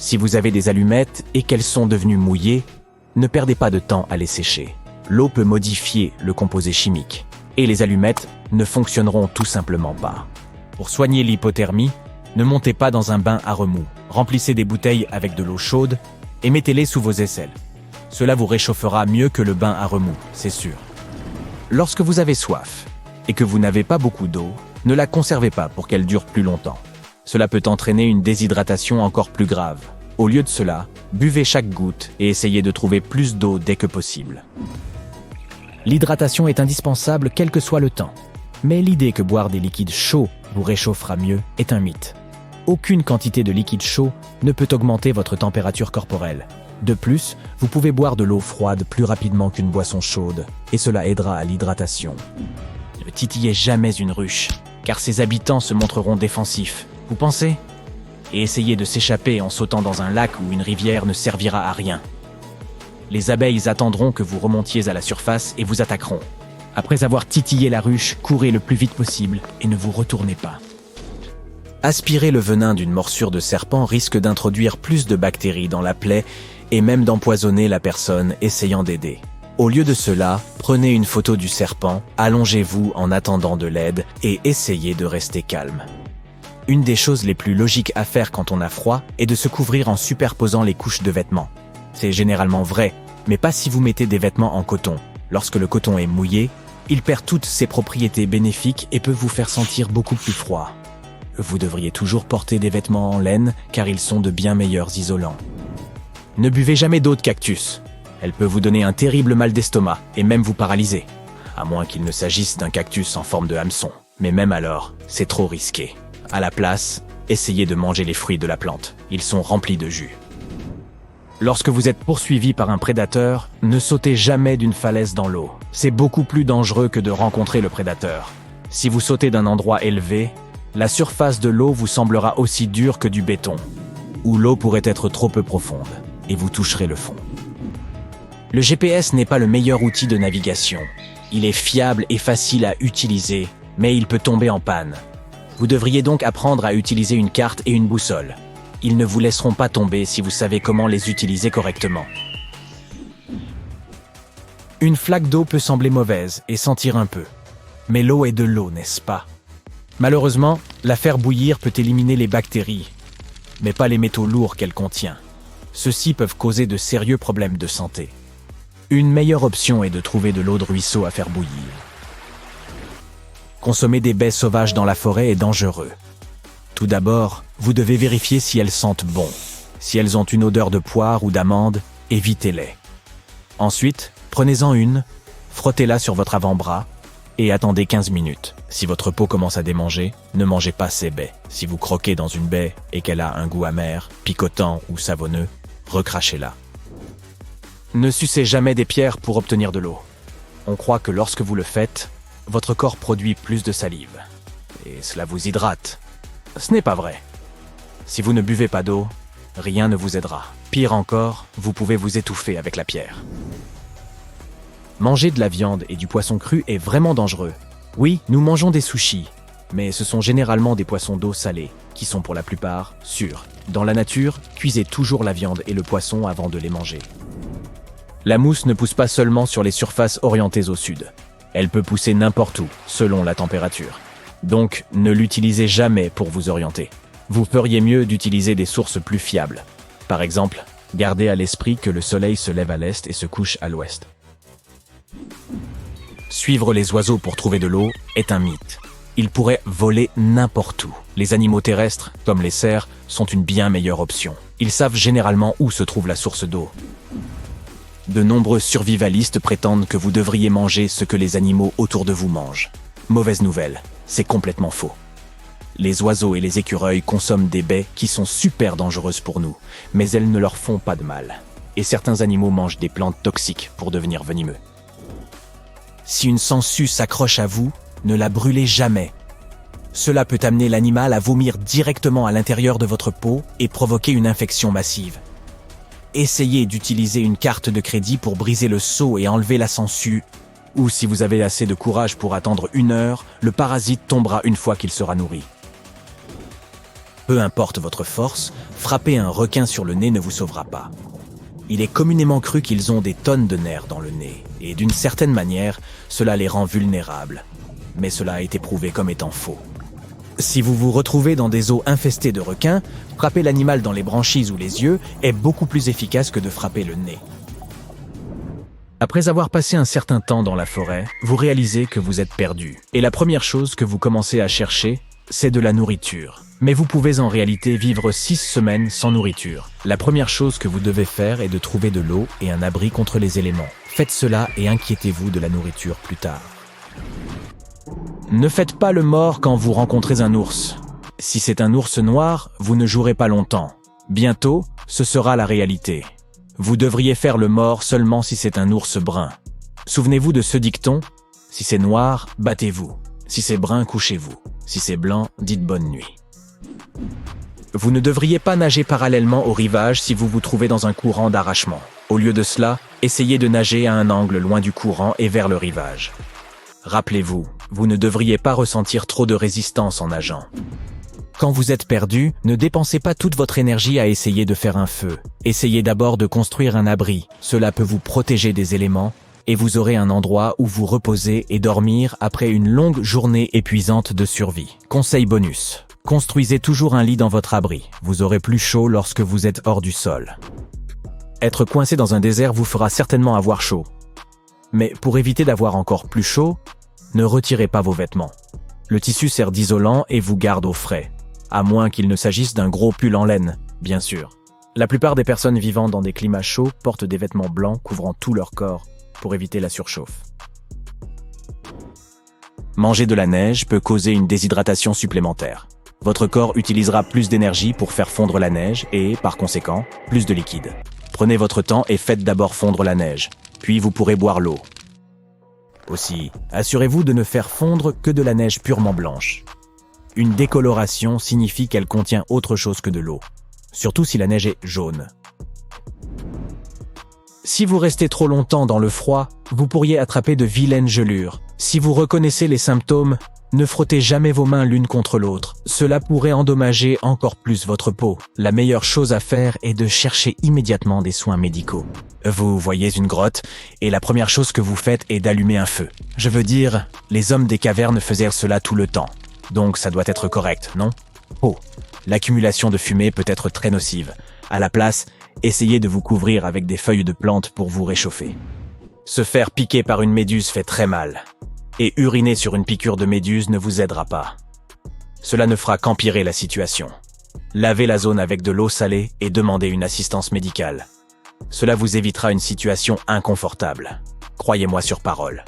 Si vous avez des allumettes et qu'elles sont devenues mouillées, ne perdez pas de temps à les sécher. L'eau peut modifier le composé chimique et les allumettes ne fonctionneront tout simplement pas. Pour soigner l'hypothermie, ne montez pas dans un bain à remous. Remplissez des bouteilles avec de l'eau chaude et mettez-les sous vos aisselles. Cela vous réchauffera mieux que le bain à remous, c'est sûr. Lorsque vous avez soif et que vous n'avez pas beaucoup d'eau, ne la conservez pas pour qu'elle dure plus longtemps. Cela peut entraîner une déshydratation encore plus grave. Au lieu de cela, buvez chaque goutte et essayez de trouver plus d'eau dès que possible. L'hydratation est indispensable quel que soit le temps. Mais l'idée que boire des liquides chauds vous réchauffera mieux est un mythe. Aucune quantité de liquide chaud ne peut augmenter votre température corporelle. De plus, vous pouvez boire de l'eau froide plus rapidement qu'une boisson chaude, et cela aidera à l'hydratation. Ne titillez jamais une ruche, car ses habitants se montreront défensifs. Vous pensez ? Et essayez de s'échapper en sautant dans un lac ou une rivière ne servira à rien. Les abeilles attendront que vous remontiez à la surface et vous attaqueront. Après avoir titillé la ruche, courez le plus vite possible et ne vous retournez pas. Aspirer le venin d'une morsure de serpent risque d'introduire plus de bactéries dans la plaie et même d'empoisonner la personne essayant d'aider. Au lieu de cela, prenez une photo du serpent, allongez-vous en attendant de l'aide et essayez de rester calme. Une des choses les plus logiques à faire quand on a froid est de se couvrir en superposant les couches de vêtements. C'est généralement vrai, mais pas si vous mettez des vêtements en coton. Lorsque le coton est mouillé, il perd toutes ses propriétés bénéfiques et peut vous faire sentir beaucoup plus froid. Vous devriez toujours porter des vêtements en laine car ils sont de bien meilleurs isolants. Ne buvez jamais d'eau de cactus. Elle peut vous donner un terrible mal d'estomac et même vous paralyser. À moins qu'il ne s'agisse d'un cactus en forme de hameçon. Mais même alors, c'est trop risqué. À la place, essayez de manger les fruits de la plante. Ils sont remplis de jus. Lorsque vous êtes poursuivi par un prédateur, ne sautez jamais d'une falaise dans l'eau. C'est beaucoup plus dangereux que de rencontrer le prédateur. Si vous sautez d'un endroit élevé, la surface de l'eau vous semblera aussi dure que du béton, ou l'eau pourrait être trop peu profonde, et vous toucherez le fond. Le GPS n'est pas le meilleur outil de navigation. Il est fiable et facile à utiliser, mais il peut tomber en panne. Vous devriez donc apprendre à utiliser une carte et une boussole. Ils ne vous laisseront pas tomber si vous savez comment les utiliser correctement. Une flaque d'eau peut sembler mauvaise et sentir un peu. Mais l'eau est de l'eau, n'est-ce pas? Malheureusement, la faire bouillir peut éliminer les bactéries, mais pas les métaux lourds qu'elle contient. Ceux-ci peuvent causer de sérieux problèmes de santé. Une meilleure option est de trouver de l'eau de ruisseau à faire bouillir. Consommer des baies sauvages dans la forêt est dangereux. Tout d'abord, vous devez vérifier si elles sentent bon. Si elles ont une odeur de poire ou d'amande, évitez-les. Ensuite, prenez-en une, frottez-la sur votre avant-bras et attendez 15 minutes. Si votre peau commence à démanger, ne mangez pas ces baies. Si vous croquez dans une baie et qu'elle a un goût amer, picotant ou savonneux, recrachez-la. Ne sucez jamais des pierres pour obtenir de l'eau. On croit que lorsque vous le faites, votre corps produit plus de salive. Et cela vous hydrate. Ce n'est pas vrai. Si vous ne buvez pas d'eau, rien ne vous aidera. Pire encore, vous pouvez vous étouffer avec la pierre. Manger de la viande et du poisson cru est vraiment dangereux. Oui, nous mangeons des sushis, mais ce sont généralement des poissons d'eau salés, qui sont pour la plupart sûrs. Dans la nature, cuisez toujours la viande et le poisson avant de les manger. La mousse ne pousse pas seulement sur les surfaces orientées au sud. Elle peut pousser n'importe où, selon la température. Donc, ne l'utilisez jamais pour vous orienter. Vous feriez mieux d'utiliser des sources plus fiables. Par exemple, gardez à l'esprit que le soleil se lève à l'est et se couche à l'ouest. Suivre les oiseaux pour trouver de l'eau est un mythe. Ils pourraient voler n'importe où. Les animaux terrestres, comme les cerfs, sont une bien meilleure option. Ils savent généralement où se trouve la source d'eau. De nombreux survivalistes prétendent que vous devriez manger ce que les animaux autour de vous mangent. Mauvaise nouvelle, c'est complètement faux. Les oiseaux et les écureuils consomment des baies qui sont super dangereuses pour nous, mais elles ne leur font pas de mal. Et certains animaux mangent des plantes toxiques pour devenir venimeux. Si une sangsue s'accroche à vous, ne la brûlez jamais. Cela peut amener l'animal à vomir directement à l'intérieur de votre peau et provoquer une infection massive. Essayez d'utiliser une carte de crédit pour briser le seau et enlever la sangsue. Ou si vous avez assez de courage pour attendre 1 heure, le parasite tombera une fois qu'il sera nourri. Peu importe votre force, frapper un requin sur le nez ne vous sauvera pas. Il est communément cru qu'ils ont des tonnes de nerfs dans le nez, et d'une certaine manière, cela les rend vulnérables. Mais cela a été prouvé comme étant faux. Si vous vous retrouvez dans des eaux infestées de requins, frapper l'animal dans les branchies ou les yeux est beaucoup plus efficace que de frapper le nez. Après avoir passé un certain temps dans la forêt, vous réalisez que vous êtes perdu. Et la première chose que vous commencez à chercher, c'est de la nourriture. Mais vous pouvez en réalité vivre 6 semaines sans nourriture. La première chose que vous devez faire est de trouver de l'eau et un abri contre les éléments. Faites cela et inquiétez-vous de la nourriture plus tard. Ne faites pas le mort quand vous rencontrez un ours. Si c'est un ours noir, vous ne jouerez pas longtemps. Bientôt, ce sera la réalité. Vous devriez faire le mort seulement si c'est un ours brun. Souvenez-vous de ce dicton, si c'est noir, battez-vous. Si c'est brun, couchez-vous. Si c'est blanc, dites bonne nuit. Vous ne devriez pas nager parallèlement au rivage si vous vous trouvez dans un courant d'arrachement. Au lieu de cela, essayez de nager à un angle loin du courant et vers le rivage. Rappelez-vous, vous ne devriez pas ressentir trop de résistance en nageant. Quand vous êtes perdu, ne dépensez pas toute votre énergie à essayer de faire un feu. Essayez d'abord de construire un abri. Cela peut vous protéger des éléments et vous aurez un endroit où vous reposer et dormir après une longue journée épuisante de survie. Conseil bonus. Construisez toujours un lit dans votre abri. Vous aurez plus chaud lorsque vous êtes hors du sol. Être coincé dans un désert vous fera certainement avoir chaud. Mais pour éviter d'avoir encore plus chaud, ne retirez pas vos vêtements. Le tissu sert d'isolant et vous garde au frais. À moins qu'il ne s'agisse d'un gros pull en laine, bien sûr. La plupart des personnes vivant dans des climats chauds portent des vêtements blancs couvrant tout leur corps pour éviter la surchauffe. Manger de la neige peut causer une déshydratation supplémentaire. Votre corps utilisera plus d'énergie pour faire fondre la neige et, par conséquent, plus de liquide. Prenez votre temps et faites d'abord fondre la neige, puis vous pourrez boire l'eau. Aussi, assurez-vous de ne faire fondre que de la neige purement blanche. Une décoloration signifie qu'elle contient autre chose que de l'eau, surtout si la neige est jaune. Si vous restez trop longtemps dans le froid, vous pourriez attraper de vilaines gelures. Si vous reconnaissez les symptômes, ne frottez jamais vos mains l'une contre l'autre. Cela pourrait endommager encore plus votre peau. La meilleure chose à faire est de chercher immédiatement des soins médicaux. Vous voyez une grotte, et la première chose que vous faites est d'allumer un feu. Je veux dire, les hommes des cavernes faisaient cela tout le temps. Donc ça doit être correct, non? Oh, l'accumulation de fumée peut être très nocive. À la place, essayez de vous couvrir avec des feuilles de plantes pour vous réchauffer. Se faire piquer par une méduse fait très mal. Et uriner sur une piqûre de méduse ne vous aidera pas. Cela ne fera qu'empirer la situation. Lavez la zone avec de l'eau salée et demandez une assistance médicale. Cela vous évitera une situation inconfortable. Croyez-moi sur parole.